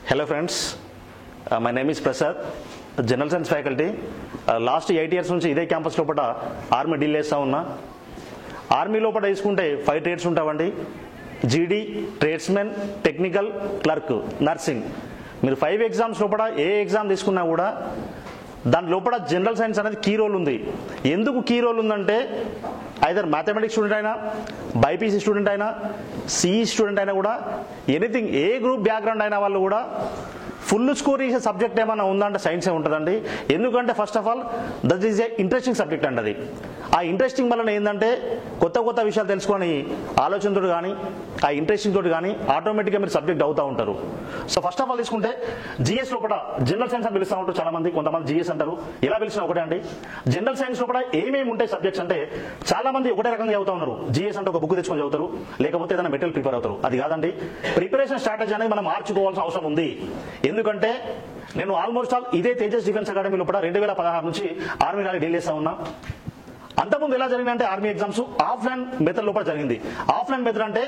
Hello friends, my name is Prasad, General Science faculty. Last 8 years నుంచి ఇదే campus లోపల army deal చేస్తా ఉన్నా. ఆర్మీ లోపల తీసుకుంటే 5 ట్రేడ్స్ ఉంటావండి. జీడీ, ట్రేడ్స్మెన్, టెక్నికల్, క్లర్క్, నర్సింగ్. మీరు 5 ఎగ్జామ్స్ లోపల ఏ ఎగ్జామ్ తీసుకున్నా కూడా దాని లోపల జనరల్ సైన్స్ అనేది కీ రోల్ ఉంది. ఎందుకు కీ రోల్ ఉందంటే ఐదర్ మ్యాథమెటిక్స్ స్టూడెంట్ అయినా, బైపీసీ స్టూడెంట్ అయినా, సిఈ స్టూడెంట్ అయినా కూడా ఎనీథింగ్ ఏ గ్రూప్ బ్యాక్గ్రౌండ్ అయిన వాళ్ళు కూడా ఫుల్ స్కోర్ చేసే సబ్జెక్ట్ ఏమైనా ఉందంటే సైన్సే ఉంటుందండి. ఎందుకంటే first of all that is a interesting subject అండి. అది ఆ ఇంట్రెస్టింగ్ వలన ఏంటంటే కొత్త కొత్త విషయాలు తెలుసుకొని ఆలోచనతో కానీ ఆ ఇంట్రెస్టింగ్ తోటి కానీ ఆటోమేటిక్గా మీరు సబ్జెక్ట్ అవుతూ ఉంటారు. సో ఫస్ట్ ఆఫ్ ఆల్ తీసుకుంటే జిఎస్ లోపల జనరల్ సైన్స్ అని పిలుస్తూ ఉంటారు చాలా మంది, కొంతమంది జిఎస్ అంటారు. ఎలా పిలిచినా ఒకటే అండి. జనరల్ సైన్స్ లోపల ఏమేమి ఉంటాయి సబ్జెక్ట్స్ అంటే చాలా మంది ఒకటే రకంగా చదువుతా ఉన్నారు. జిఎస్ అంటే ఒక బుక్ తెచ్చుకొని చదువుతారు, లేకపోతే ఏదైనా మెటీరియల్ ప్రిపేర్ అవుతారు. అది కాదండి. ప్రిపరేషన్ స్ట్రాటజీ అనేది మనం మార్చుకోవాల్సిన అవసరం ఉంది. ఎందుకంటే నేను ఆల్మోస్ట్ ఆల్ ఇదే తేజస్ డిఫెన్స్ అకాడమీ లోపల 2016 నుంచి ఆర్మీ ర్యాలీ డీల్ చేస్తా ఉన్నా. అంతకుముందు ఎలా జరిగిందంటే ఆర్మీ ఎగ్జామ్స్ ఆఫ్లైన్ మెథడ్ లోపల జరిగింది. ఆఫ్లైన్ మెథడ్ అంటే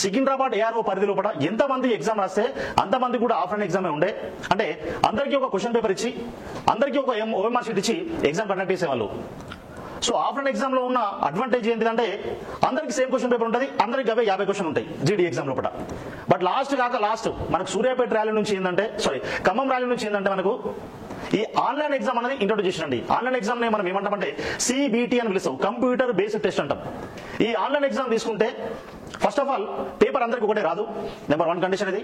సికింద్రాబాద్ ఏఆర్ఓ పరిధి లోపల ఎంతమంది ఎగ్జామ్ రాస్తే అంతమంది కూడా ఆఫ్లైన్ ఎగ్జామే ఉండే. అంటే అందరికీ ఒక క్వశ్చన్ పేపర్ ఇచ్చి అందరికీ ఒక ఓఎంఆర్ షీట్ ఇచ్చి ఎగ్జామ్ కండక్ట్ చేసేవాళ్ళు. సో ఆఫ్లైన్ ఎగ్జామ్ లో ఉన్న అడ్వాంటేజ్ ఏంటిదంటే అందరికి సేమ్ క్వశ్చన్ పేపర్ ఉంటుంది, అందరికి అవే 50 క్వశ్చన్ ఉంటాయి జీడీ ఎగ్జామ్ లోపల. బట్ లాస్ట్ మనకు సూర్యాపేట ర్యాలీ నుంచి ఏంటంటే ఖమ్మం ర్యాలీ నుంచి ఏంటంటే మనకు ఈ ఆన్లైన్ ఎగ్జామ్ అనేది ఇంట్రొడ్యూస్ చేసినండి. ఆన్లైన్ ఎగ్జామ్ ని మనం ఏమంటామంటే సిబిటి అని పిలుస్తాం, కంప్యూటర్ బేస్డ్ టెస్ట్ అంటాం. ఈ ఆన్లైన్ ఎగ్జామ్ తీసుకుంటే ఫస్ట్ ఆఫ్ ఆల్ పేపర్ అందరికి ఒకటే రాదు, నెంబర్ 1 కండిషన్ ఇది.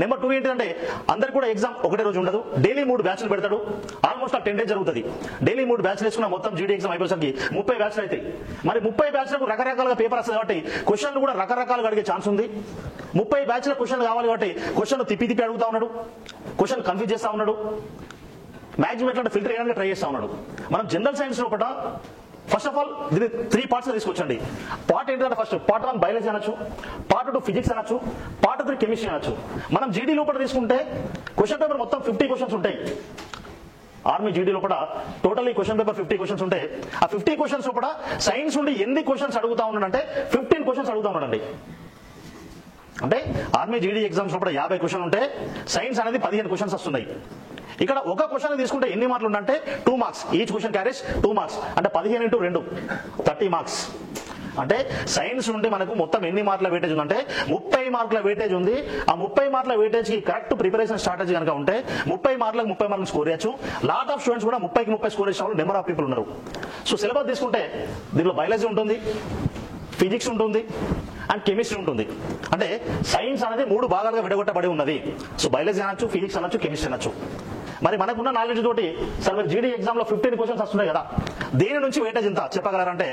నెంబర్ 2 ఏంటంటే అందరికి కూడా ఎగ్జామ్ ఒకటే రోజు ఉండదు. డైలీ 3 బ్యాచ్లు పెడతాడు. ఆల్మోస్ట్ 10 డేస్ జరుగుతుంది. డైలీ 3 బ్యాచ్లు వేసుకున్న మొత్తం జీడీ ఎగ్జామ్ అయిపోయేసరికి 30 బ్యాచ్లు అవుతాయి. మరి 30 బ్యాచ్లకు రకరకాలుగా పేపర్ వస్తుంది కాబట్టి క్వశ్చన్లు కూడా రకరకాలుగా అడిగే ఛాన్స్ ఉంది. 30 బ్యాచ్ల క్వశ్చన్ కావాలి కాబట్టి క్వశ్చన్ తిప్పి అడుగుతా ఉన్నాడు, క్వశ్చన్ కన్ఫ్యూజ్ చేస్తా ఉన్నాడు, మ్యాక్సిమం ఎట్లా ఫిల్టర్ చేయడానికి ట్రై చేస్తా ఉన్నాడు. మనం జనరల్ సైన్స్ లోపల ఫస్ట్ ఆఫ్ ఆల్ దీన్ని 3 పార్ట్స్ తీసుకొచ్చండి. పార్ట్ ఏంటంటే ఫస్ట్ పార్ట్ 1 బయాలజీ అనొచ్చు, పార్ట్ 2 ఫిజిక్స్ అనొచ్చు, పార్ట్ 3 కెమిస్ట్రీ అనొచ్చు. మనం జీడీ లోపల తీసుకుంటే క్వశ్చన్ పేపర్ మొత్తం 50 క్వశ్చన్స్ ఉంటాయి. ఆర్మీ జీడీ లోపల టోటల్ క్వశ్చన్ పేపర్ 50 క్వశ్చన్స్ ఉంటాయి. ఆ 50 క్వశ్చన్స్ లోపల సైన్స్ నుండి ఎన్ని క్వశ్చన్స్ అడుగుతా ఉన్నాడంటే 15 క్వశ్చన్స్ అడుగుతా ఉన్నాడండి. అంటే ఆర్మీ జీడీ ఎగ్జామ్స్ లోపల 50 క్వశ్చన్ ఉంటే సైన్స్ అనేది 15 క్వశ్చన్స్ వస్తున్నాయి. ఇక్కడ ఒక క్వశ్చన్ తీసుకుంటే ఎన్ని మార్కులు ఉంటే 2 marks. Each question carries 2 marks. అంటే 15 × 2 30 మార్క్స్. అంటే సైన్స్ నుండి మనకు మొత్తం ఎన్ని మార్కుల వెయిటేజ్ ఉందంటే 30 మార్కుల వెయిటేజ్ ఉంది. ఆ 30 మార్కుల వెయిటేజ్ కి కరెక్ట్ ప్రిపరేషన్ స్ట్రాటజీ కనుక ఉంటే 30 మార్కులకు 30 మార్కులు స్కోర్ చేయొచ్చు. లాట్ ఆఫ్ స్టూడెంట్స్ కూడా 30కి 30 స్కోర్ చేసిన వాళ్ళు నెంబర్ ఆఫ్ పీపుల్ ఉన్నారు. సో సిలబస్ తీసుకుంటే దీనిలో బయాలజీ ఉంటుంది, ఫిజిక్స్ ఉంటుంది అండ్ కెమిస్ట్రీ ఉంటుంది. అంటే సైన్స్ అనేది 3 భాగాలుగా విడగొట్టబడి ఉన్నది. సో బయాలజీ అనొచ్చు, ఫిజిక్స్ అనొచ్చు, కెమిస్ట్రీ అనొచ్చు. మరి మనకున్న నాలెడ్జ్ తోటి సార్ మీరు జీడీ ఎగ్జామ్ లో 15 క్వశ్చన్స్ వస్తున్నాయి కదా, దేని నుంచి వెయిటేజ్ ఎంత చెప్పగలరంటే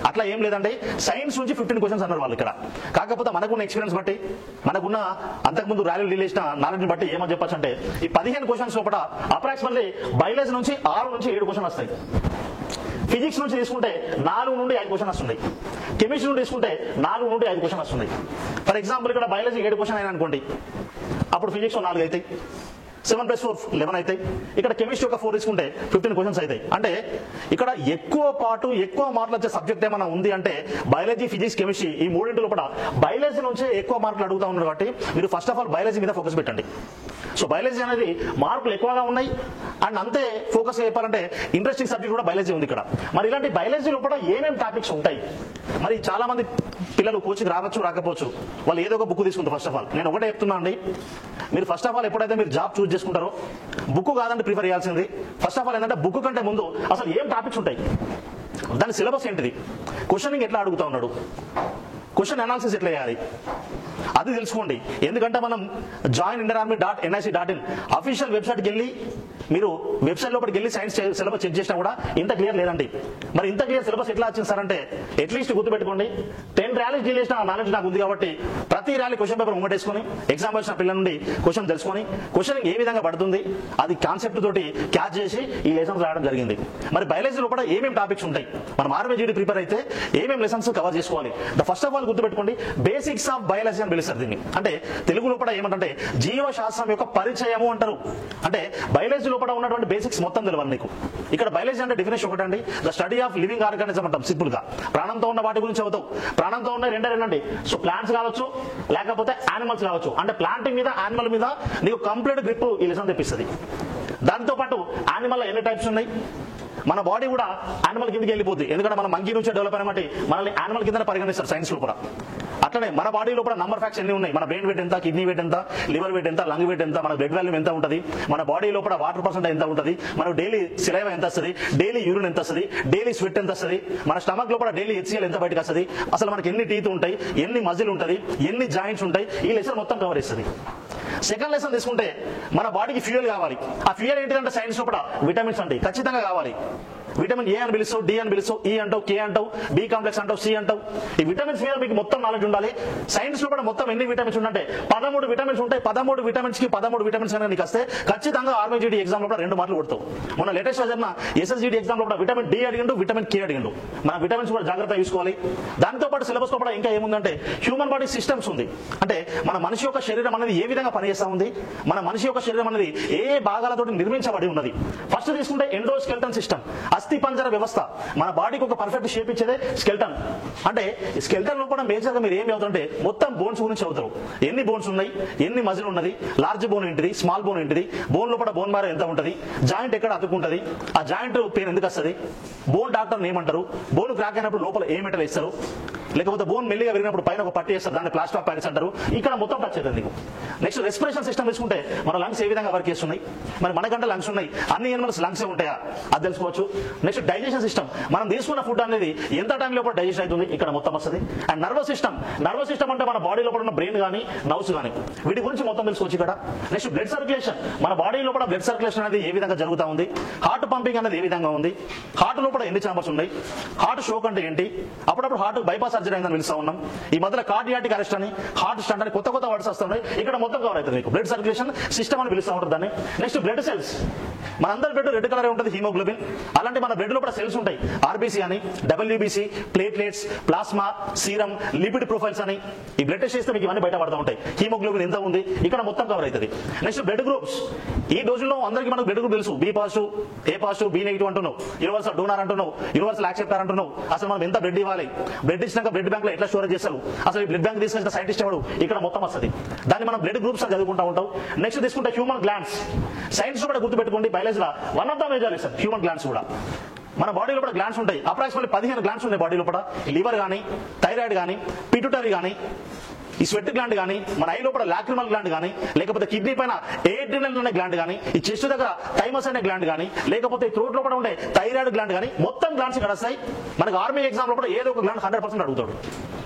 అట్లా ఏం లేదండి. సైన్స్ నుంచి 15 క్వశ్చన్స్ అన్నారు వాళ్ళు ఇక్కడ. కాకపోతే మనకున్న ఎక్స్పీరియన్స్ బట్టి, మనకున్న అంతకుముందు ర్యాలీ రిలీజ్ చేసిన నాలెడ్జ్ బట్టి ఏమని చెప్పచ్చు అంటే ఈ 15 క్వశ్చన్స్ లోపల అప్రాక్సిమేట్లీ బయాలజీ నుంచి 6 నుంచి 7 క్వశ్చన్ వస్తాయి. ఫిజిక్స్ నుంచి తీసుకుంటే 4 నుండి 5 క్వశ్చన్ వస్తున్నాయి. కెమిస్ట్రీ నుండి తీసుకుంటే 4 నుండి 5 క్వశ్చన్ వస్తున్నాయి. ఫర్ ఎగ్జాంపుల్ ఇక్కడ బయాలజీ 7 క్వశ్చన్ అయినా అనుకోండి, అప్పుడు ఫిజిక్స్ 4 అవుతాయి, 7 + 4 11 అవుతాయి. ఇక్కడ కెమిస్ట్రీ ఒక 4 తీసుకుంటే 15 క్వశ్చన్స్ అవుతాయి. అంటే ఇక్కడ ఎక్కువ మార్కులు వచ్చే సబ్జెక్ట్ ఏమైనా ఉంది అంటే బయాలజీ, ఫిజిక్స్, కెమిస్ట్రీ ఈ 3 లోపల బయాలజీ నుంచే ఎక్కువ మార్కులు అడుగుతా ఉన్నారు. కాబట్టి మీరు ఫస్ట్ ఆఫ్ ఆల్ బయాలజీ మీద ఫోకస్ పెట్టండి. సో బయాలజీ అనేది మార్కులు ఎక్కువగా ఉన్నాయి అండ్ అంతే ఫోకస్ చెప్పాలంటే ఇంట్రెస్టింగ్ సబ్జెక్ట్ కూడా బయాలజీ ఉంది ఇక్కడ. మరి ఇలాంటి బయాలజీ లోపల ఏమేమి టాపిక్స్ ఉంటాయి? మరి చాలా మంది పిల్లలు కోచింగ్ రావచ్చు రాకపోవచ్చు, వాళ్ళు ఏదో ఒక బుక్ తీసుకుంటారు. ఫస్ట్ ఆఫ్ ఆల్ నేను ఒకటే చెప్తున్నా అండి, మీరు ఫస్ట్ ఆఫ్ ఆల్ ఎప్పుడైతే మీరు జాబ్ చూస్ చేసుకుంటారో బుక్ కాదండి ప్రిఫర్ చేయాల్సింది. ఫస్ట్ ఆఫ్ ఆల్ ఏంటంటే బుక్ కంటే ముందు అసలు ఏం టాపిక్స్ ఉంటాయి, దాని సిలబస్ ఏంటిది, క్వశ్చనింగ్ ఎట్లా అడుగుతా ఉన్నాడు, క్వశ్చన్ అనాలిసిస్ ఎట్లా చేయాలి అది తెలుసుకోండి. ఎందుకంటే మనం joinindianarmy.nic.in అఫీషియల్ వెబ్సైట్కి వెళ్ళి మీరు వెబ్సైట్ లోపలికి వెళ్ళి సైన్స్ సిలబస్ చెక్ చేసినా కూడా ఇంత క్లియర్ లేదండి. మరి ఇంత క్లియర్ సిలబస్ ఎట్లా వచ్చింది సార్ అంటే అట్లీస్ట్ గుర్తుపెట్టుకోండి, 10 ర్యాలీస్ డీల్ చేసిన నాలెడ్జ్ నాకు ఉంది కాబట్టి ప్రతి ర్యాలీ క్వశ్చన్ పేపర్ ముంగటేసుకొని ఎగ్జామ్ వచ్చిన పిల్లల నుండి క్వశ్చన్ తెలుసుకొని క్వశ్చన్ ఏ విధంగా పడుతుంది అది కాన్సెప్ట్ తోటి క్యాచ్ చేసి ఈ లెసన్స్ రాయడం జరిగింది. మరి బయాలజీ లోపల ఏమేమి టాపిక్స్ ఉంటాయి, మనం ఆర్మీ జీడీ ప్రిపేర్ అయితే ఏమేమి లెసన్స్ కవర్ చేసుకోవాలి. ద ఫస్ట్ ఆఫ్ ఆల్ గుర్తుపెట్టుకోండి, బేసిక్స్ ఆఫ్ బయాలజీ అని పిలుస్తారు దీన్ని. అంటే తెలుగు లోపల ఏమంటే జీవశాస్త్రం యొక్క పరిచయము అంటారు. అంటే బయాలజీ లోపల ఉన్నటువంటి బేసిక్స్ మొత్తం తెలియాలి నీకు. ఇక్కడ బయాలజీ అంటే డెఫినేషన్ ఒకటండి, the study of living organism అంటాం సింపుల్ గా. ప్రాణంతో ఉన్న వాటి గురించి చదువుతావు. ప్రాణంతో ఉన్న రెండండి, సో ప్లాంట్స్ కావచ్చు లేకపోతే యానిమల్స్ కావచ్చు. అంటే ప్లాంటింగ్ మీద యానిమల్ మీద నీకు కంప్లీట్ గ్రిప్ ఈ లెసన్ తెప్పిస్తుంది. దాంతో పాటు యానిమల్ ఎన్ని టైప్స్ ఉన్నాయి, మన బాడీ కూడా యానిమల్ కిందకి వెళ్ళిపోద్ది. ఎందుకంటే మన మంకీ నుంచి డెవలప్ అయినమాట మనల్ని యానిమల్ కింద పరిగణిస్తారు సైన్స్ లోపల. అట్లనే మన బాడీ లోపల నంబర్ ఫ్యాక్ట్స్ ఎన్ని ఉన్నాయి, మన బ్రెయిన్ వెయిట్ ఎంత, కిడ్నీ వెయిట్ ఎంత, లివర్ వెయిట్ ఎంత, లంగ్ వెయిట్ ఎంత, మన బ్లడ్ వాల్యూమ్ ఎంత ఉంటుంది, మన బాడీ లోపల వాటర్ పర్సెంట్ ఎంత ఉంటుంది, మనకు డైలీ సిలైవా ఎంత వస్తుంది, డైలీ యూరిన్ ఎంత వస్తుంది, డైలీ స్వెట్ ఎంత వస్తుంది, మన స్టమక్ లోపల డైలీ HCl ఎంత బయటకు వస్తుంది, అసలు మనకి ఎన్ని టీత్ ఉంటాయి, ఎన్ని మజిల్ ఉంటుంది, ఎన్ని జాయింట్స్ ఉంటాయి, ఈ లెసన్ మొత్తం కవర్ చేస్తుంది. సెకండ్ లెసన్ తీసుకుంటే మన బాడీకి ఫ్యూయల్ కావాలి. ఆ ఫ్యూయల్ ఏంటంటే సైన్స్ లోపల విటమిన్స్ అంటే ఖచ్చితంగా కావాలి. విటమిన్ ఏ అని పిలుస్తావు, డి అని పిలుస్తావు, ఈ అంటావు, కే అంటావు, బి కాంప్లెక్స్ అంటావు, సి అంటావు. ఈ విటమిన్స్ మీద మీకు మొత్తం నాలెడ్జ్ ఉండాలి. సైన్స్ లో కూడా మొత్తం ఎన్ని విటమిన్స్ ఉంటే 13 విటమిన్స్ ఉంటాయి. 13 విటమిన్స్ కి 13 విటమిన్స్ అనేది నీకు వస్తే ఖచ్చితంగా ఆర్మీజీడీ ఎగ్జామ్ లో 2 మార్కులు కొడతావు. మన లేటెస్ట్ జరిగిన SSGD ఎగ్జామ్ లో విటమిన్ డి అడిగిండు, విటమిన్ కే అడిగిండు. మన విటమిన్స్ కూడా జాగ్రత్తగా తీసుకోవాలి. దాంతో పాటు సిలబస్ లో ఇంకా ఏముందంటే హ్యూమన్ బాడీ సిస్టమ్స్ ఉంది. అంటే మన మనిషి యొక్క శరీరం అనేది ఏ విధంగా పనిచేస్తా ఉంది, మన మనిషి యొక్క శరీరం అనేది ఏ భాగాలతో నిర్మించబడి ఉన్నది. ఫస్ట్ తీసుకుంటే ఎండోస్కెల్టన్ సిస్టమ్, అస్థి పంజర వ్యవస్థ. మన బాడీకి ఒక పర్ఫెక్ట్ షేప్ ఇచ్చేదే స్కెల్టన్. అంటే స్కెల్టన్ లో కూడా మేజర్ గా మీరు ఏం చదువుతుంటే మొత్తం బోన్స్ గురించి చదువుతారు. ఎన్ని బోన్స్ ఉన్నాయి, ఎన్ని మజిల్ ఉన్నది, లార్జ్ బోన్ ఏంటిది, స్మాల్ బోన్ ఏంటిది, బోన్ లోపల బోన్ మార ఎంత ఉంటుంది, జాయింట్ ఎక్కడ అతుక్కుంటది, ఆ జాయింట్ పెయిన్ ఎందుకు వస్తుంది, బోన్ డాక్టర్ ఏమంటారు, బోన్ క్రాక్ అయినప్పుడు లోపల ఏ మెటల్ వేస్తారు, లేకపోతే బోన్ మెల్లిగా విరిగినప్పుడు పైన ఒక పట్టి వేస్తారు, దాన్ని ప్లాస్టర్ ఆఫ్ ప్యారిస్ అంటారు. ఇక్కడ మొత్తం టచ్ అవుతుంది నీకు. నెక్స్ట్ రెస్పిరేషన్ సిస్టమ్ తీసుకుంటే మన లంగ్స్ ఏ విధంగా వర్క్ చేస్తున్నాయి, మరి మనకంటే లంగ్స్ ఉన్నాయి, అన్ని ఎనిమల్స్ లంగ్స్ ఉంటాయా అది తెలుసుకోవచ్చు. నెక్స్ట్ డైజెషన్ సిస్టమ్, మనం తీసుకున్న ఫుడ్ అనేది ఎంత టైం లోపల డైజెషన్ అవుతుంది ఇక్కడ మొత్తం వస్తుంది. అండ్ నర్వస్ సిస్టమ్ అంటే మన బాడీ లోపల ఉన్న బ్రెయిన్ కానీ నర్వ్స్ కానీ వీటి గురించి మొత్తం తెలుసుకోవచ్చు ఇక్కడ. నెక్స్ట్ బ్లడ్ సర్క్యులేషన్, మన బాడీ లోపల బ్లడ్ సర్క్యులేషన్ అనేది ఏ విధంగా జరుగుతూ ఉంది, హార్ట్ పంపింగ్ అనేది ఏ విధంగా ఉంది, హార్ట్ లోపల ఎన్ని ఛాంబర్స్ ఉన్నాయి, హార్ట్ షోక్ అంటే ఏంటి, అప్పుడప్పుడు హార్ట్ బైపాస్ సర్జరీ అయిందని పిలుస్తా ఉన్నాం. ఈ మధ్యలో కార్డియాటిక్ అరెస్ట్ అని, హార్ట్ స్టంట్ అని కొత్త వర్డ్స్ వస్తున్నాయి. ఇక్కడ మొత్తం కవర్ అవుతుంది మీకు. బ్లడ్ సర్క్యులేషన్ సిస్టమ్ అని పిలుస్తూ ఉంటుంది దాన్ని. నెక్స్ట్ బ్లడ్ సెల్స్, మనందరి బ్లడ్ రెడ్ కలర్ ఉంటుంది, హీమోగ్లోబిన్. అలాంటి మన బ్లడ్ లోపల సెల్స్ ఉంటాయి, RBC అని, WBC, platelets, plasma, serum, lipid profiles అని. ఈ బ్లడ్ టెస్ట్ చేస్తే మీకు ఇవన్నీ బయట పడుతూ ఉంటాయి. హీమోగ్లోబిన్ ఎంత ఉంది ఇక్కడ మొత్తం కవర్ అవుతుంది. నెక్స్ట్ బ్లడ్ గ్రూప్స్, ఈ రోజుల్లో అందరికీ మనకు బ్లడ్ గ్రూప్ తెలుసు. B positive, A positive, B negative అంటున్నావు, యూనివర్సల్ డోనర్ అంటున్నావు, యూనివర్సల్ యాక్సెప్టర్ అంటున్నావు. అసలు మనం ఎంత బ్లడ్ ఇవ్వాలి, బ్లడ్ ఇచ్చినాక బ్లడ్ బ్యాంక్ లో ఎట్లా స్టోరేజ్ చేస్తారు, అసలు ఈ బ్లడ్ బ్యాంక్ తీసుకొచ్చిన సైంటిస్ట్ ఎవడు, ఇక్కడ మొత్తం వస్తుంది. దాన్ని మనం బ్లడ్ గ్రూప్స్ అని చదువుకుంటా ఉంటాం. నెక్స్ట్ తీసుకుంటే హ్యూమన్ గ్లాండ్స్, సైన్స్ కూడా గుర్తుపెట్టుకోండి, బయాలజీలో one of the major lesson human glands కూడా. మన బాడీ లోపల గ్లాండ్స్ ఉంటాయి, అప్రాక్సిమేట్లీ 15 గ్లాండ్స్ ఉన్నాయి బాడీ లోపల. లివర్ కానీ, థైరాయిడ్ కానీ, పిట్యూటరీ కానీ, ఈ స్వెట్ గ్లాండ్ కానీ, మన ఐ లోపల లాక్రిమల్ గ్లాండ్ కానీ, లేకపోతే కిడ్నీ పైన ఏడ్రినల్ అనే గ్లాండ్ కానీ, ఈ చెస్ట్ దగ్గర థైమస్ అనే గ్లాండ్ కానీ, లేకపోతే త్రోట్ లోపల ఉండే థైరాయిడ్ గ్లాండ్ కానీ, మొత్తం గ్లాండ్స్ ఇక్కడ వస్తాయి. మనకు ఆర్మీ ఎగ్జామ్ లోపల ఏదో ఒక గ్లాండ్ 100% అడుగుతాడు.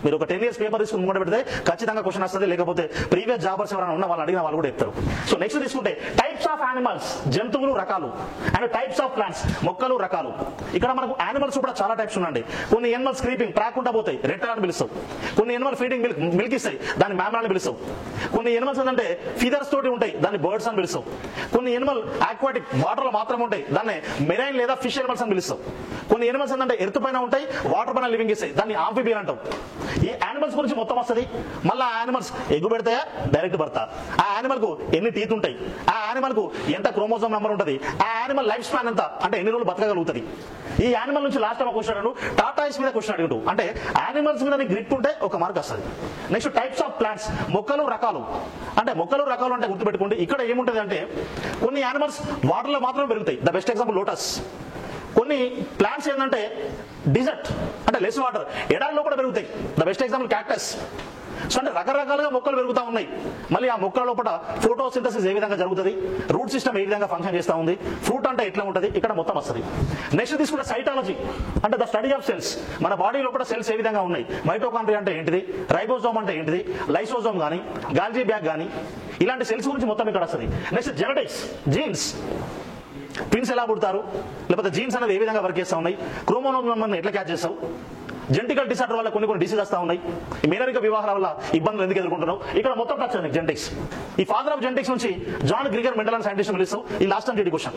మీరు ఒక 10 years పేపర్ తీసుకుని ముందు పెడితే ఖచ్చితంగా క్వశ్చన్ వస్తుంది, లేకపోతే ప్రీవియస్ జాబర్స్ ఎవరైనా ఉన్న వాళ్ళు అడిగిన వాళ్ళు కూడా చెప్తారు. సో నెక్స్ట్ తీసుకుంటే టైప్స్ ఆఫ్ యానిమల్స్, జంతువులు రకాలు, అండ్ టైప్స్ ఆఫ్ ప్లాంట్స్, మొక్కలు రకాలు. ఇక్కడ మనకు యానిమల్స్ కూడా చాలా టైప్స్ ఉన్నాయి. కొన్ని యానిమల్స్ క్రీపింగ్ ప్రాక్కుంటా పోతాయి, రెట్టర్ అని పిలుస్తాం. కొన్ని యానిమల్ ఫీడింగ్ మిల్క్ ఇస్తాయి, దాన్ని మ్యామల్ అని పిలుస్తాం. కొన్ని ఎనిమల్స్ ఏంటంటే ఫీదర్స్ తోటి ఉంటాయి, దాన్ని బర్డ్స్ అని పిలుస్తాం. కొన్ని ఎనిమల్ ఆక్వాటిక్, వాటర్ లో మాత్రమే ఉంటాయి, దాన్ని మెరైన్ లేదా ఫిష్ ఎనిమల్స్ అని పిలుస్తాం. కొన్ని ఎనిమల్స్ ఏంటంటే ఎర్త్ పైన ఉంటాయి, వాటర్ పైన లివింగ్ ఇస్తాయి, దాన్ని ఆంఫిబియన్ అంటాం. ఈ యానిమల్స్ గురించి మొత్తం వస్తుంది. మళ్ళీ ఆ యానిమల్స్ ఎగ్గు పెడతాయా, డైరెక్ట్ పడతా, ఆ యానిమల్ కు ఎన్ని టీత్ ఉంటాయి, ఆ యానిమల్ కు ఎంత క్రోమోజోమ్ నెంబర్ ఉంటుంది, ఆ యానిమల్ లైఫ్ స్పాన్ ఎంత, అంటే ఎన్ని రోజులు బతకగలుగుతుంది. ఈ యానిమల్ నుంచి లాస్ట్ టైం ఒక క్వశ్చన్ అడిగాడు, టాటాయిస్ మీద క్వశ్చన్ అడిగాడు. అంటే యానిమల్స్ మీద గ్రిప్ ఉంటే ఒక మార్క్ వస్తుంది. నెక్స్ట్ టైప్స్ ఆఫ్ ప్లాంట్స్, మొక్కలు రకాలు. అంటే మొక్కలు రకాలు అంటే గుర్తుపెట్టుకోండి, ఇక్కడ ఏముంటది అంటే కొన్ని యానిమల్స్ వాటర్ లో మాత్రమే పెరుగుతాయి. The best example lotus. కొన్ని ప్లాంట్స్ ఏంటంటే డిజర్ట్ అంటే లెస్ వాటర్, ఎడారి లోపల పెరుగుతాయి. The best example cactus. So అంటే రకరకాలుగా మొక్కలు పెరుగుతూ ఉన్నాయి. మళ్ళీ ఆ మొక్కల లోపల ఫోటోసింథసిస్ ఏ విధంగా జరుగుతుంది, రూట్ సిస్టమ్ ఏ విధంగా ఫంక్షన్ చేస్తూ ఉంది, ఫ్రూట్ అంటే ఎట్లా ఉంటుంది, ఇక్కడ మొత్తం వస్తుంది. నెక్స్ట్ తీసుకుంటే సైటాలజీ అంటే ద స్టడీ ఆఫ్ సెల్స్. మన బాడీ లోపల సెల్స్ ఏ విధంగా ఉన్నాయి, మైటోకాండ్రియా అంటే ఏంటిది, రైబోజోమ్ అంటే ఏంటిది, లైసోజోమ్ కానీ, గాల్జీ బ్యాగ్ కానీ, ఇలాంటి సెల్స్ గురించి మొత్తం ఇక్కడ వస్తుంది. నెక్స్ట్ జెనెటిక్స్, జీన్స్, ట్విన్స్ ఎలా పుడతారు, లేకపోతే జీన్స్ అనేది ఏ విధంగా వర్క్ చేస్తూ ఉన్నాయి, క్రోమోజోమ్ ఎట్లా క్యాచ్ చేస్తావు, జెనెటికల్ డిసార్డర్ వల్ల కొన్ని డిసీజ్ వస్తా ఉన్నాయి. ఈ మేనరిక వివాహాల వల్ల ఇబ్బందులు ఎందుకు ఎదుర్కొంటున్నావు, ఇక్కడ మొత్తం టచ్ అయింది జెనెటిక్స్. ఈ ఫాదర్ ఆఫ్ జెనెటిక్స్ నుంచి జాన్ గ్రిగర్ మెండల్ అని సైంటిస్ట్ పిలుస్తావు. ఈ last time question,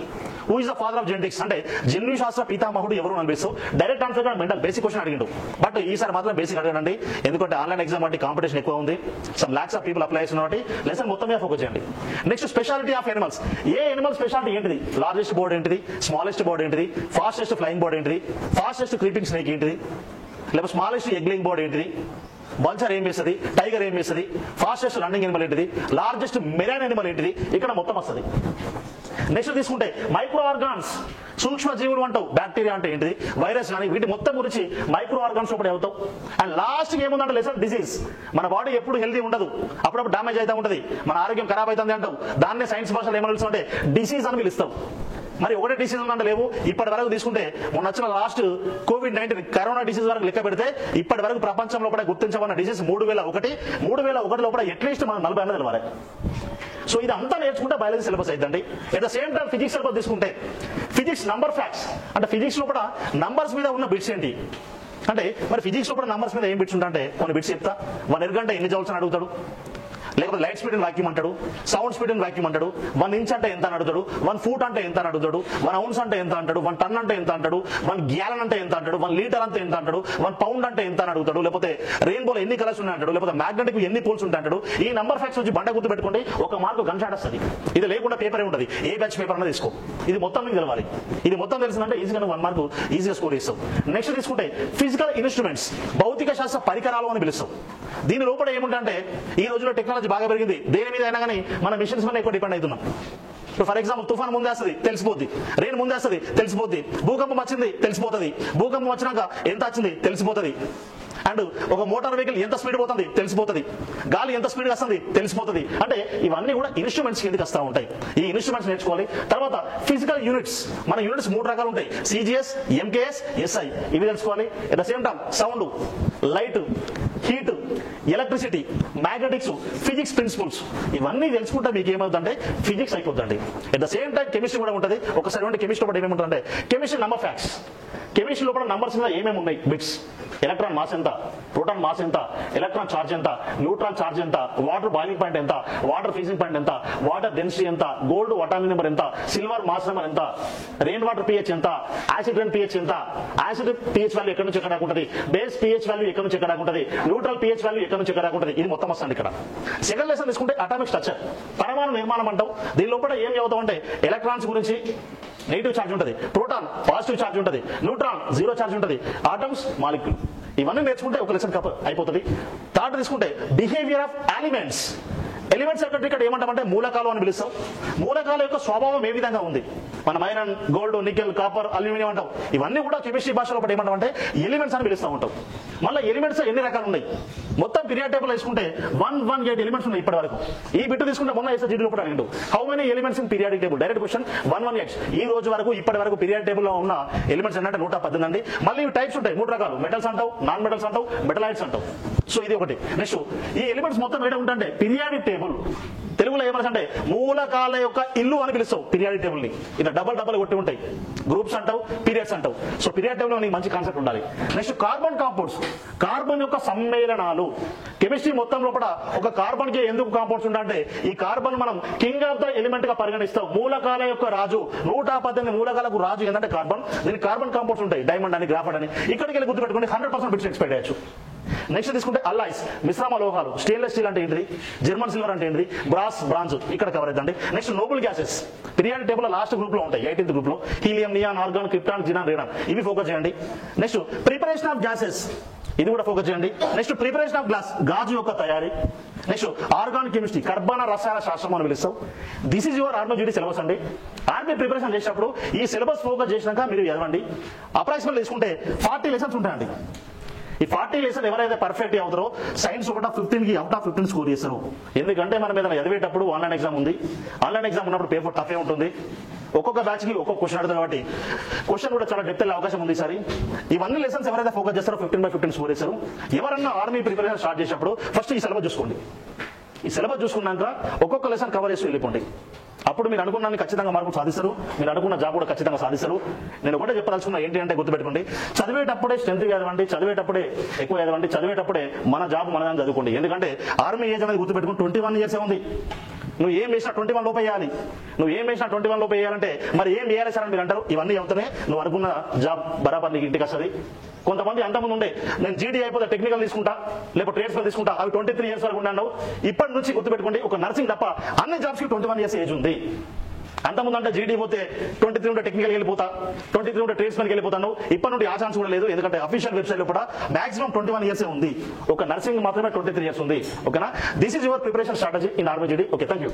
who is the father of genetics అంటే జన్యు శాస్త్ర పితామహుడు ఎవరు అనిపిస్తావు. Direct answer Mendel basic question అడిగిండు, బట్ ఈసారి మాత్రం బేసిక్ అడగండి, ఎందుకంటే ఆన్లైన్ ఎగ్జామ్ అంటే కాంపిటీషన్ ఎక్కువ ఉంది. Some lakhs of people apply చేస్తున్నారు. లెసన్ మొత్తం మీద ఫోకస్ చేయండి. Next speciality of animals. A Animal speciality ఏంటిది? లార్జెస్ట్ బర్డ్ ఏంటిది, స్మాలెస్ట్ బర్డ్ ఏంటిది, ఫాస్టెస్ట్ ఫ్లయింగ్ బర్డ్ ఏంటిది, ఫాస్టెస్ట్ క్రీపింగ్ స్నేక్ ఏంటిది, లేకపోతే స్మాలెస్ట్ ఎగ్లింగ్ బర్డ్ ఏంటిది, వల్చర్ ఏం చేస్తుంది, టైగర్ ఏం చేస్తుంది, ఫాస్టెస్ట్ రన్నింగ్ ఎనిమల్ ఏంటిది, లార్జెస్ట్ మెరైన్ ఎనిమల్ ఏంటిది, ఇక్కడ మొత్తం వస్తుంది. నెక్స్ట్ తీసుకుంటే మైక్రో ఆర్గాన్స్, సూక్ష్మ జీవులు అంటావు. బ్యాక్టీరియా అంటే ఏంటిది, వైరస్ కానీ, వీటి మొత్తం గురించి మైక్రో ఆర్గాన్స్ ఒకటి అవుతావు. అండ్ లాస్ట్ ఏముందంటే లెసన్ డిసీజ్. మన బాడీ ఎప్పుడు హెల్తీ ఉండదు, అప్పుడప్పుడు డామేజ్ అవుతా ఉంటుంది, మన ఆరోగ్యం ఖరాబ్ అవుతుంది అంటావు. దాన్నే సైన్స్ భాషలో ఏమని పిలుస్తాం అంటే డిసీజ్ అని పిలుస్తాం. మరి ఒకటే డిసీజ్ ఉందంటే లేవు. ఇప్పటి వరకు తీసుకుంటే మొన్న వచ్చిన లాస్ట్ COVID-19 కరోనా డిసీజ్ వరకు లెక్క పెడితే ఇప్పటి వరకు ప్రపంచంలో కూడా గుర్తించబడిన డిసీజ్ 3001 లోపల అట్లీస్ట్ మనం 40 అన్నది తెలవాలి. సో ఇది అంతా నేర్చుకుంటే బయాలజీ సిలబస్ అయిద్దండి. At the same time physics syllabus తీసుకుంటే ఫిజిక్స్ నంబర్ ఫ్యాక్ట్స్ అంటే ఫిజిక్స్ లో కూడా నంబర్స్ మీద ఉన్న బిట్స్ ఏంటి అంటే, మరి ఫిజిక్స్ లో కూడా నంబర్స్ మీద ఏం బిట్స్ ఉంటాయంటే కొన్ని బిట్స్ చెప్తా. 1 ఎర్గంట ఎన్ని జౌల్స్ అని అడుగుతాడు, లేకపోతే లైట్ స్పీడ్ ఇన్ వాక్యూమ్ అంటాడు, సౌండ్ స్పీడ్ ఇన్ వాక్యూమ్ అంటాడు, 1 ఇంచ్ అంటే ఎంత అని అడుగుతాడు, 1 ఫూట్ అంటే ఎంత అని అడుగుతాడు, 1 ఔన్స్ అంటే ఎంత అంటాడు, 1 టన్ అంటే ఎంత అంటాడు, 1 గ్యాలన్ అంటే ఎంత అంటాడు, 1 లీటర్ అంటే ఎంత అంటాడు, 1 పౌండ్ అంటే ఎంత అని అడుగుతాడు, లేకపోతే రెయిన్బోలో ఎన్ని కలర్స్ ఉన్నాయి అంటాడు, లేకపోతే మ్యాగ్నెటిక్ ఎన్ని పోల్స్ ఉంటాయి అంటాడు. ఈ నంబర్ ఫ్యాక్ట్స్ వచ్చి బండ గుర్తు పెట్టుకోండి, 1 మార్కు గన్ షాట్ వస్తుంది. ఇది లేకుండా పేపరే ఉంటుంది, ఏ బ్యాచ్ పేపర్ అన్నా తీసుకో. ఇది మొత్తం మీకు తెలవాలి. ఇది మొత్తం తెలిసిందంటే ఈజీగా 1 మార్కు ఈజీగా స్కోర్ చేస్తావు. నెక్స్ట్ తీసుకుంటే ఫిజికల్ ఇన్స్ట్రుమెంట్స్, భౌతిక శాస్త్ర పరికరాలు అని పిలుస్తాం. దీని లోపల ఏముంటే ఈ రోజుల్లో టెక్నాలజీ బాగా పెరిగింది, దేని మీద అయినా కానీ మన మిషన్స్ మీద ఎక్కువ డిపెండ్ అవుతున్నాం. ఫర్ ఎగ్జాంపుల్ తుఫాన్ ముందే వస్తుంది తెలిసిపోద్ది, రెయిన్ ముందే వస్తుంది తెలిసిపోద్ది, భూకంపం వచ్చింది తెలిసిపోతుంది, భూకంపం వచ్చినాక ఎంత వచ్చింది తెలిసిపోతుంది, అండ్ ఒక మోటార్ వెహికల్ ఎంత స్పీడ్ పోతుంది తెలిసిపోతుంది, గాలి ఎంత స్పీడ్ వస్తుంది తెలిసిపోతుంది. అంటే ఇవన్నీ కూడా ఇన్స్ట్రుమెంట్స్ కిందకి వస్తూ ఉంటాయి. ఈ ఇన్స్ట్రుమెంట్స్ నేర్చుకోవాలి. తర్వాత ఫిజికల్ యూనిట్స్, మన యూనిట్స్ 3 రకాలు ఉంటాయి, CGS, MKS, SI. ఇవి తెలుసుకోవాలి. At the same time sound, light, heat, electricity, magnetics, physics principles ఇవన్నీ తెలుసుకుంటే మీకు ఏమవుతుందంటే ఫిజిక్స్ అయిపోతుందండి. At the same time chemistry కూడా ఉంటుంది. ఒకసారి కెమిస్ట్రీ కూడా ఏమేముంటుందంటే కెమిస్ట్రీ నంబర్ ఫ్యాక్ట్స్. కెమిస్ట్రీ లోపల నంబర్స్ మీద ఏమేమి ఉన్నాయి బిట్స్, ఎలక్ట్రాన్ మాస్ ఎంత, ప్రోటాన్ మాస్ ఎంత, ఎలక్ట్రాన్ చార్జ్ ఎంత, న్యూట్రాన్ చార్జ్ ఎంత, వాటర్ బాయిలింగ్ పాయింట్ ఎంత, వాటర్ ఫ్రీజింగ్ పాయింట్ ఎంత, వాటర్ డెన్సిటీ ఎంత, గోల్డ్ అటామిక్ నెంబర్ ఎంత, సిల్వర్ మాస్ నెంబర్ ఎంత, రెయిన్ వాటర్ pH ఎంత, యాసిడ్ రెయిన్ pH ఎంత, యాసిడ్ pH వాల్యూ ఎక్కడి నుంచి ఎక్కడ ఉంటుంది, బేస్ pH వాల్యూ ఎక్కడి నుంచి ఎక్కడ ఉంటుంది, న్యూట్రల్ pH వాల్యూ ఎక్కడి నుంచి ఎక్కడ ఉంటుంది. ఇది మొత్తం వస్తుంది ఇక్కడ. సెకండ్ లెసన్ తీసుకుంటే అటామిక్ స్ట్రక్చర్, పరమాణు నిర్మాణం అంటాం. దీని లోపల ఏం చదువుతాం అంటే ఎలక్ట్రాన్స్ గురించి, నెగిటివ్ ఛార్జ్ ఉంటుంది, ప్రోటాన్ పాజిటివ్ ఛార్జ్ ఉంటుంది, న్యూట్రాన్ 0 ఛార్జ్ ఉంటుంది, ఆటమ్స్, మాలిక్యూల్. ఇవన్నీ నేర్చుకుంటే ఒక లెసన్ అయిపోతుంది. థర్డ్ తీసుకుంటే బిహేవియర్ ఆఫ్ ఎలిమెంట్స్. ఎలిమెంట్స్ అంటే ఇక్కడ ఏమంటామంటే మూలకాలు అని పిలుస్తాం. మూలకాల యొక్క స్వభావం ఏ విధంగా ఉంది, మన iron, gold, nickel, copper, aluminium అంటాం. ఇవన్నీ కూడా కెమిస్ట్రీ భాషలో ఏమంటామంటే ఎలిమెంట్స్ అని పిలుస్తూ ఉంటాం. మళ్ళీ ఎలిమెంట్స్ ఎన్ని రకాలు ఉన్నాయి, మొత్తం పీరియడ్ టేబుల్ వేసుకుంటే 118 ఎలిమెంట్స్ ఉన్నాయి ఇప్పటి వరకు. ఈ బిట్ తీసుకుంటే మొన్న SGD లోపల అడిగిండు, how many elements in periodic table, direct question. 118. ఈ రోజు వరకు ఇప్పటి వరకు పీరియడ్ టేబుల్ లో ఉన్న ఎలిమెంట్స్ అంటే 118 అండి. మళ్ళీ టైప్స్ ఉంటాయి 3 రకాలు, మెటల్స్ అంటావు, నాన్ మెటల్స్ అంటావు, మెటలైట్స్ అంటావు. సో ఇది ఒకటి. నెక్స్ట్ ఈ ఎలిమెంట్స్ మొత్తం ఏంటంటే ఉంటే పీరియాడిక్ టేబుల్, తెలుగులో ఏమనంటే మూలకాల యొక్క ఇల్లు అని పిలుస్తావు పీరియాడిక్ టేబుల్ ని. ఇలా డబల్ కొట్టి ఉంటాయి, గ్రూప్స్ అంటావు, పీరియడ్స్ అంటావు. సో పీరియడ్ టేబుల్ నీకు మంచి కాన్సెప్ట్ ఉండాలి. నెక్స్ట్ కార్బన్ కాంపౌండ్స్, కార్బన్ యొక్క సమ్మేళనాలు. కెమిస్ట్రీ మొత్తం లోపల ఒక కార్బన్ కి ఎందుకు కాంపౌండ్స్ ఉంటాయంటే ఈ కార్బన్ మనం కింగ్ ఆఫ్ ద ఎలిమెంట్ గా పరిగణిస్తాం. మూలకాల యొక్క రాజు, 118 మూలకాలకు రాజు ఏంటంటే కార్బన్. దీనికి కార్బన్ కాంపౌండ్స్ ఉంటాయి, డైమండ్ అని, గ్రాఫైట్ అని. ఇక్కడికి వెళ్ళి గుర్తుపెట్టుకోండి, 100% బిట్స్ ఎక్స్పెక్ట్ చేయొచ్చు. నెక్స్ట్ తీసుకుంటే అల్లాయిస్, మిశ్రమ లోహాలు. స్టెయిన్లెస్ స్టీల్ అంటే ఏంటిది, జర్మన్ సిల్వర్ అంటే ఏంటిది, బ్రాస్, బ్రాంజ్ ఇక్కడ కవర్ అవుతుంది. Next Nobel gases periodic table last group లో ఉంటాయి, 18th గ్రూప్ లో. Helium, neon, organ, krypton, xenon, radon. ఇవి ఫోకస్ చేయండి. నెక్స్ట్ ప్రిపరేషన్ ఆఫ్ గ్యాసెస్, ఇది కూడా ఫోకస్ చేయండి. నెక్స్ట్ ప్రిపరేషన్ ఆఫ్ గ్లాస్, గాజు యొక్క తయారీ. నెక్స్ట్ ఆర్గానిక్ కెమిస్ట్రీ, కర్బన రసాయన శాస్త్రం అని పిలుస్తాం. This is your army syllabus అండి. ఆర్మీ ప్రిపరేషన్ చేసినప్పుడు ఈ సిలబస్ ఫోకస్ చేసినాక మీరు చదవండి. అప్రాక్సిమేట్ తీసుకుంటే 40 లెసన్స్ ఉంటాయండి. ఈ 40 లెసన్ ఎవరైతే పర్ఫెక్ట్ అవుతారో సైన్స్ అవుట్ ఆఫ్ 15 స్కోర్ చేస్తారు. ఎందుకంటే మనం ఏదైనా చదివేటప్పుడు ఆన్లైన్ ఎగ్జామ్ ఉంది, ఆన్లైన్ ఎగ్జామ్ ఉన్నప్పుడు పేపర్ టఫే ఉంటుంది. ఒక్కొక్క బ్యాచ్ కి ఒక్కొక్క క్వశ్చన్ అడుగుతారు కాబట్టి క్వశ్చన్ కూడా చాలా డెప్త్ అయ్యే అవకాశం ఉంది. ఈసారి ఇవన్నీ లెసన్స్ ఎవరైతే ఫోకస్ చేస్తారో 15/15 స్కోర్ చేస్తారు. ఎవరన్నా ఆర్మీ ప్రిపరేషన్ స్టార్ట్ చేసినప్పుడు ఫస్ట్ ఈ సిలబస్ చూసుకోండి. ఈ సిలబస్ చూసుకున్నాక ఒక్కొక్క లెసన్ కవర్ చేసి వెళ్ళిపోండి. అప్పుడు మీరు అనుకున్నాను ఖచ్చితంగా మార్కులు సాధిస్తారు, మీరు అనుకున్న జాబ్ కూడా ఖచ్చితంగా సాధిస్తారు. నేను ఒకటే చెప్పదలుచుకున్నా ఏంటి అంటే గుర్తుపెట్టుకోండి, చదివేటప్పుడే స్ట్రెంత్ చదవండి, చదివేటప్పుడే ఎక్కువ చదవండి, చదివేటప్పుడే మన జాబ్ మనదని చదువుకోండి. ఎందుకంటే ఆర్మీ ఏజ్ అనేది గుర్తుపెట్టుకుని 21 ఇయర్స్ ఉంది. నువ్వు ఏం వేసినా 21 లోపు వేయాలి. నువ్వు ఏం వేసినా 21 లోపు వేయాలంటే మరి ఏం వేయాలి సార్ అని మీరు అంటారు. ఇవన్నీ అవుతానే నువ్వు అనుకున్న జాబ్ బరాబర్ నీకు ఇంటికి వస్తుంది. కొంతమంది అంతకుముందు ఉండే నేను జీడీ అయిపోతే టెక్నికల్ తీసుకుంటా లేకపోతే ట్రేడ్స్ తీసుకుంటా, అవి 23 ఇయర్స్ వరకు ఉన్నాను. ఇప్పటి నుంచి గుర్తుపెట్టుకోండి, ఒక నర్సింగ్ తప్ప అన్ని జాబ్స్ కి 21 ఇయర్స్ ఏజ్ ఉంది. అంతకుముందు అంటే జీడీ పోతే 23 ఉంటే టెక్నికల్ వెళ్ళిపోతా, 23 ఉంటే ట్రేడ్స్ మెన్కి వెళ్ళిపోతాను. ఇప్పటి నుండి ఆ ఛాన్స్ కూడా లేదు, ఎందుకంటే అఫీషియల్ వెబ్సైట్ లో కూడా మాక్సిమం 21 ఇయర్స్ ఉంది. ఒక నర్సింగ్ మాత్రమే 23 ఇయర్స్ ఉంది. ఓకేనా? This is your preparation strategy in army జీడీ. Okay, thank you.